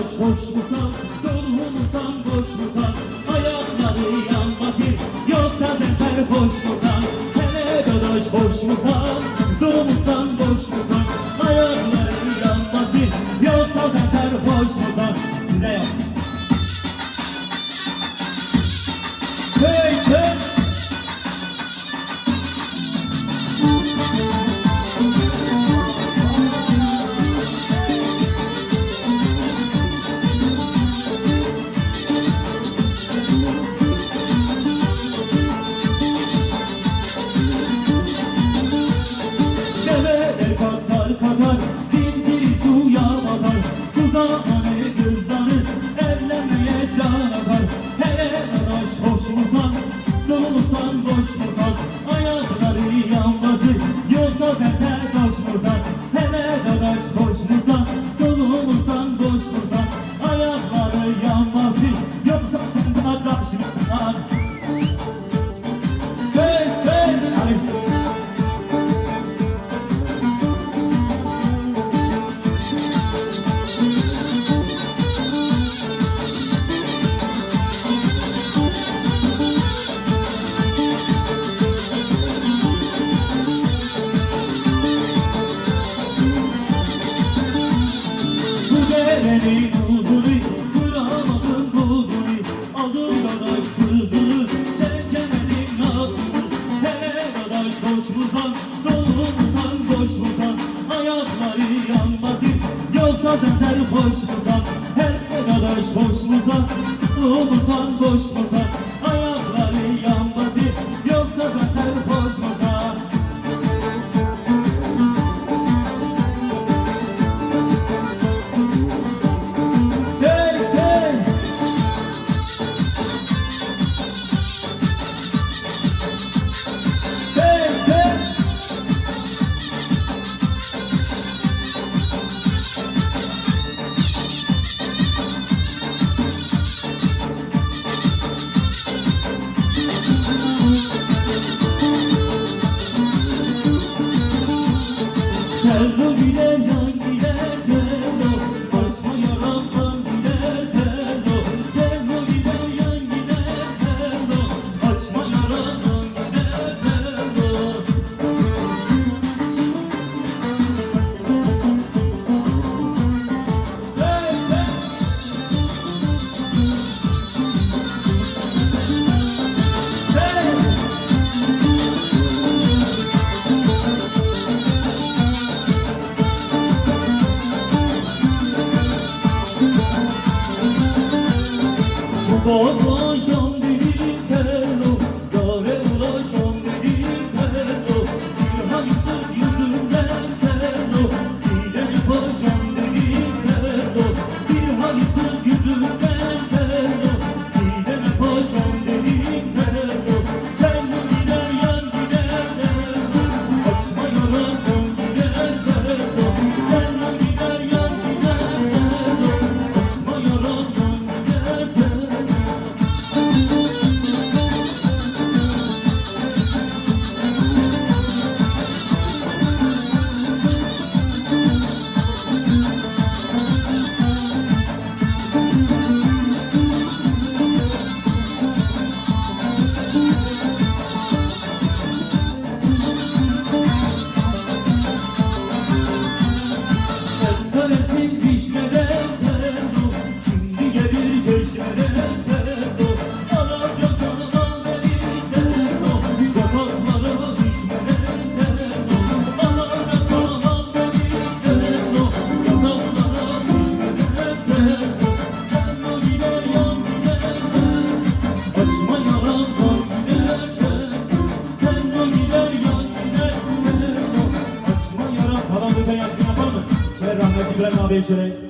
dadaş hoş mu kal, dolu mu kal, boş mu kal, ayakları yanmasın, yoksa sefer hoş mu kal. Hele dadaş hoş mu kal, dolu mu kal, boş mu kal, ayakları yanmasın, yoksa sefer hoş mu kal. Güzel yap. Hey hey. Develer katar katar, zindiri suya batar, kuzağını kızları evlenmeye can atar. Hele dadaş hoş mu kal, dolu mu kal, boş mu kal, ayakları yanmasın, yoksa sefer boş mu kal. Hele dadaş hoş mu kal, dolu mu kal, boş mu kal, ayakları yanmasın, yoksa sefer boş mu kal. Hey hey hey. Devenin uzunu, kıramadım buzunu, aldım dadaş kızını, çekemedim nazını. Hele dadaş hoş mu kal, dolu mu kal, boş mu kal, ayakları yanmasın, yoksa sefer hoş mu kal. Hele dadaş hoş mu kal, dolu mu kal, boş mu kal, ayakları yanmasın, yoksa sefer hoş mu kal. Tello gider yan gider tello, açma yaraktan gider tello. Tello gider yan gider tello, açma yaraktan gider tello. Hey hey. Hey. Ulaşam dedim tello, yâre ulaşam dedim tello, bir haysız yüzünden tello, gideni paşam dedim tello, bir haysız yüzünden tello, gideni paşam dedim tello. Tello gider yan gider tello, açma yaraktan gider tello. Tello gider yan gider tello, açma yaraktan gider tello. Kalefin dişlere tello, şimdi gelir çeşmere tello. Alacak sana beni tello, yapaklara düşmere tello. Alacak sana beni tello, yapaklara düşmere tello. Tello gider yan gider tello, açma yaraktan gider tello. Tello gider yan gider tello, açma yarak. Falan lütfen yapsın yapar mı? Rahmetli İbrahim abiye şöyle